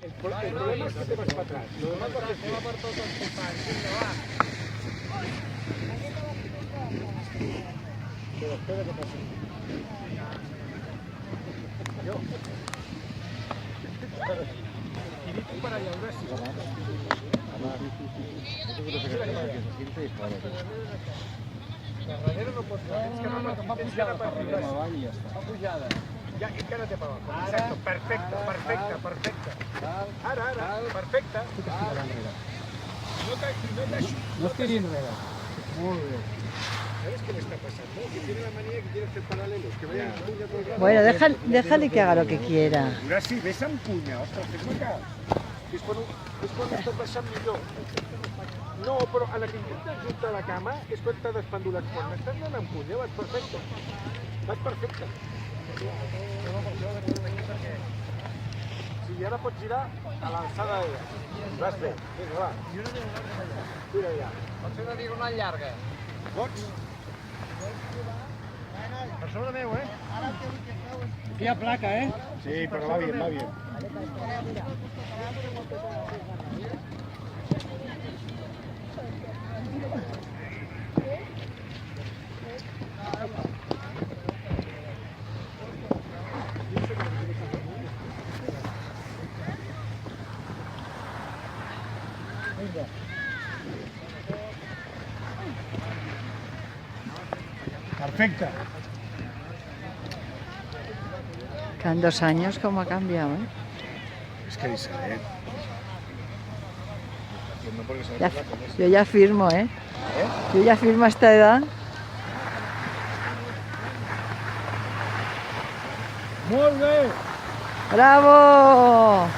El problema es que te vas para atrás. Lo demás lo haces bien. Pero espera que pase. Yo. Girito para allá, ahora sí. Darrere no pots anar, tens que anar per arriba. Va pujada. Ja, encara té per abajo. Exacto, perfecte, perfecte, perfecte. Ara, perfecte. No es tiri enrere. Molt bé. ¿Sabes qué le está pasando? Que tiene la manía que quiere hacer paralelos, que vaya en puña todo el rato. Bueno, déjale que haga lo que quiera. Ahora sí, ves en puña, ostres, fes-me cas. És quan estàs baixant millor. No, però a la que intentes juntar la cama és quan t'ha despendulat. Quan estàs anant en punya vas perfecte. Vas perfecte. Sí, i ara pots girar a l'alçada d'ella. Vas bé. Vinga, va. Tira ja. Pots fer una diagonal llarga. Pots? Per sobre meu, Aquí hi ha placa, Sí, però va bien, va bien. Perfecte. Que en 2 años cómo ha cambiado, ¿eh? Es que dice, Yo ya firmo, ¿eh? Yo ya firmo a esta edad. Molt bé. ¡Bravo!